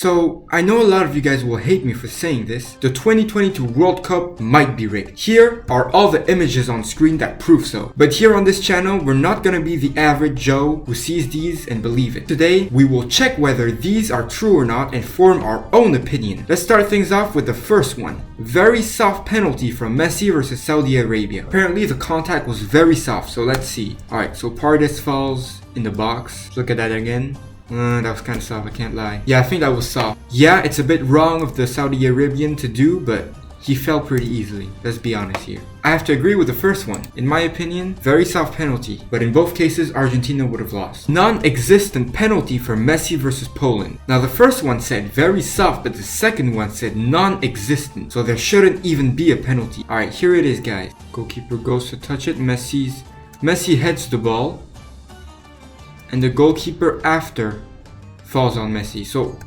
So, I know a lot of you guys will hate me for saying this. The 2022 World Cup might be rigged. Here are all the images on screen that prove so. But here on this channel, we're not gonna be the average Joe who sees these and believe it. Today, we will check whether these are true or not and form our own opinion. Let's start things off with the first one. Very soft penalty from Messi versus Saudi Arabia. Apparently the contact was very soft, so let's see. Alright, so Paredes falls in the box. Look at that again. That was kind of soft, I can't lie. Yeah, I think that was soft. Yeah, it's a bit wrong of the Saudi Arabian to do, but he fell pretty easily. Let's be honest here. I have to agree with the first one. In my opinion, very soft penalty, but in both cases, Argentina would have lost. Non-existent penalty for Messi versus Poland. Now the first one said very soft, but the second one said non-existent, so there shouldn't even be a penalty. Alright, here it is, guys. Goalkeeper goes to touch it. Messi heads the ball, and the goalkeeper after falls on Messi. So,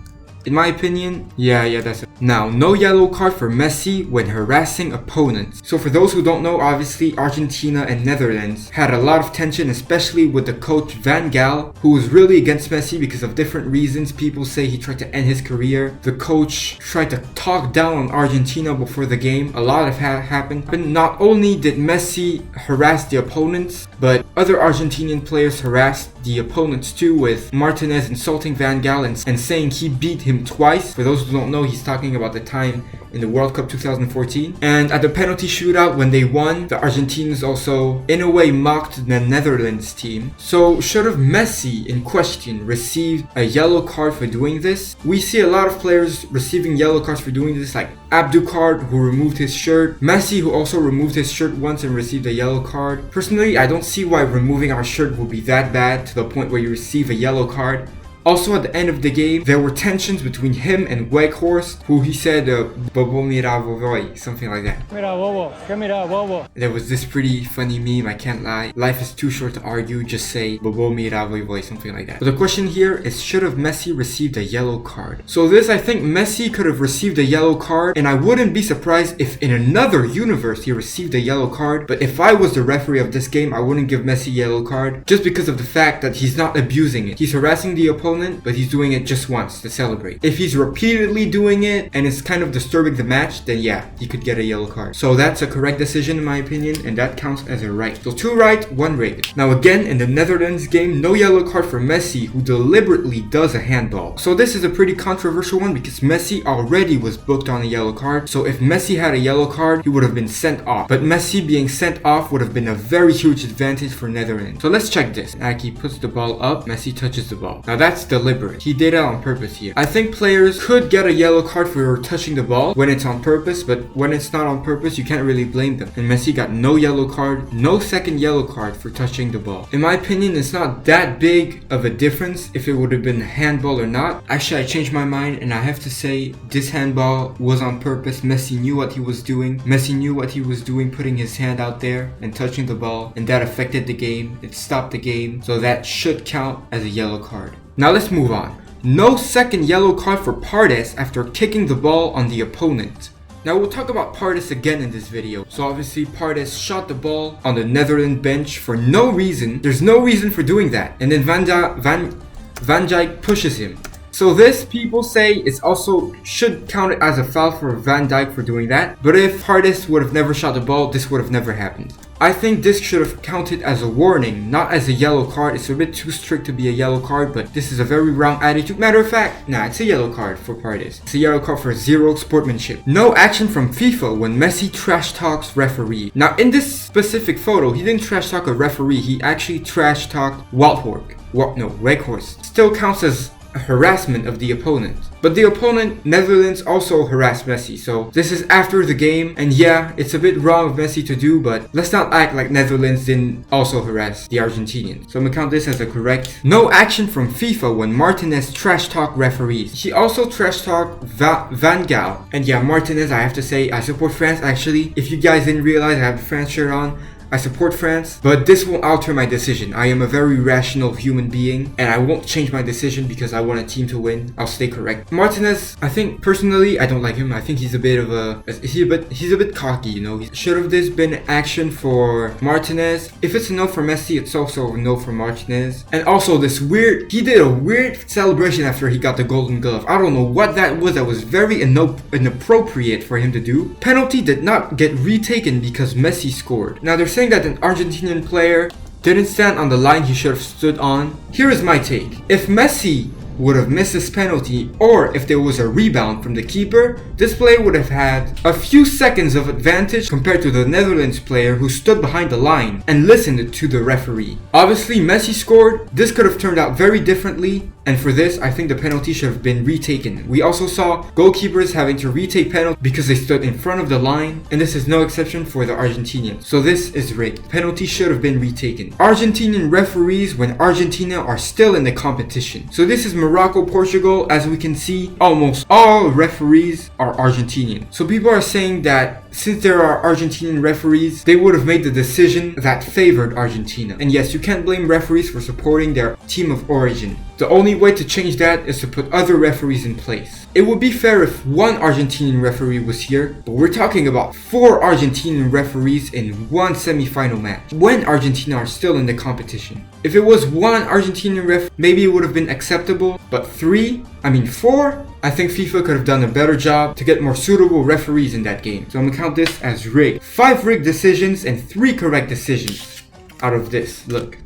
in my opinion, yeah, that's it. Now, no yellow card for Messi when harassing opponents. So for those who don't know, obviously Argentina and Netherlands had a lot of tension, especially with the coach Van Gaal, who was really against Messi because of different reasons. People say he tried to end his career. The coach tried to talk down on Argentina before the game. A lot of happened. But not only did Messi harass the opponents, but other Argentinian players harassed the opponents too, with Martinez insulting Van Gaal and saying he beat him twice. For those who don't know, he's talking about the time in the World Cup 2014. And at the penalty shootout when they won, the Argentinians also in a way mocked the Netherlands team. So should have Messi in question received a yellow card for doing this? We see a lot of players receiving yellow cards for doing this, like Abdukard, who removed his shirt, Messi, who also removed his shirt once and received a yellow card. Personally, I don't see why removing our shirt would be that bad to the point where you receive a yellow card. Also, at the end of the game, there were tensions between him and Weghorst, who he said, Bobo mira vovoy, something like that. Mira bobo, que mira bobo. There was this pretty funny meme, I can't lie. Life is too short to argue, just say Bobo mira vovoy, something like that. But the question here is, should have Messi received a yellow card? So this, I think Messi could have received a yellow card, and I wouldn't be surprised if in another universe he received a yellow card. But if I was the referee of this game, I wouldn't give Messi a yellow card, just because of the fact that he's not abusing it. He's harassing the opponent, but he's doing it just once to celebrate. If he's repeatedly doing it and it's kind of disturbing the match, then yeah, he could get a yellow card. So that's a correct decision in my opinion, and that counts as a right. So 2 right, 1 rigged. Now again, in the Netherlands game, no yellow card for Messi, who deliberately does a handball. So this is a pretty controversial one because Messi already was booked on a yellow card. So if Messi had a yellow card, he would have been sent off. But Messi being sent off would have been a very huge advantage for Netherlands. So let's check this. Aki puts the ball up, Messi touches the ball. Now that's deliberate. He did it on purpose here. I think players could get a yellow card for touching the ball when it's on purpose, but when it's not on purpose, you can't really blame them. And Messi got no yellow card, no second yellow card for touching the ball. In my opinion, it's not that big of a difference if it would have been handball or not. Actually, I changed my mind and I have to say this handball was on purpose. Messi knew what he was doing. Messi knew what he was doing, putting his hand out there and touching the ball, and that affected the game. It stopped the game, so that should count as a yellow card. Now let's move on. No second yellow card for Paredes after kicking the ball on the opponent. Now we'll talk about Paredes again in this video. So obviously Paredes shot the ball on the Netherlands bench for no reason. There's no reason for doing that. And then Van Dijk pushes him. So this, people say, is also should count it as a foul for Van Dijk for doing that. But if Paredes would have never shot the ball, this would have never happened. I think this should have counted as a warning, not as a yellow card. It's a bit too strict to be a yellow card, but this is a very wrong attitude. Matter of fact, nah, it's a yellow card for Paredes. It's a yellow card for zero sportsmanship. No action from FIFA when Messi trash talks referee. Now in this specific photo, he didn't trash talk a referee, he actually trash talked Weghorst. Still counts as a harassment of the opponent. But the opponent, Netherlands, also harassed Messi, so this is after the game, and yeah, it's a bit wrong of Messi to do, but let's not act like Netherlands didn't also harass the Argentinians. So I'm gonna count this as a correct. No action from FIFA when Martinez trash talk referees. He also trash talked Van Gaal. And yeah, Martinez, I have to say, I support France actually. If you guys didn't realize, I have the France shirt on. I support France, but this won't alter my decision. I am a very rational human being, and I won't change my decision because I want a team to win. I'll stay correct. Martinez, I think personally, I don't like him. I think he's a bit of a, he's a bit cocky, you know. Should have this been action for Martinez? If it's a no for Messi, it's also a no for Martinez. And also this weird, he did a weird celebration after he got the golden glove. I don't know what that was. That was very inappropriate for him to do. Penalty did not get retaken because Messi scored. Now they're saying that an Argentinian player didn't stand on the line he should have stood on. Here is my take. If Messi would have missed this penalty, or if there was a rebound from the keeper, this player would have had a few seconds of advantage compared to the Netherlands player who stood behind the line and listened to the referee. Obviously, Messi scored. This could have turned out very differently, and for this, I think the penalty should have been retaken. We also saw goalkeepers having to retake penalty because they stood in front of the line, and this is no exception for the Argentinians. So this is rigged. Penalty should have been retaken. Argentinian referees when Argentina are still in the competition. So this is Morocco, Portugal. As we can see, almost all referees are Argentinian. So people are saying that since there are Argentinian referees, they would have made the decision that favored Argentina. And yes, you can't blame referees for supporting their team of origin. The only way to change that is to put other referees in place. It would be fair if one Argentinian referee was here, but we're talking about 4 Argentinian referees in one semi-final match when Argentina are still in the competition. If it was one Argentinian ref, maybe it would have been acceptable, but 4, I think FIFA could have done a better job to get more suitable referees in that game. So I'm gonna count this as rigged. 5 rigged decisions and 3 correct decisions out of this. Look.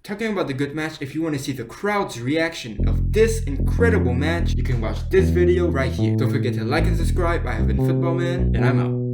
Talking about the good match, if you want to see the crowd's reaction of this incredible match, you can watch this video right here. Don't forget to like and subscribe. I have been Football Man, and I'm out.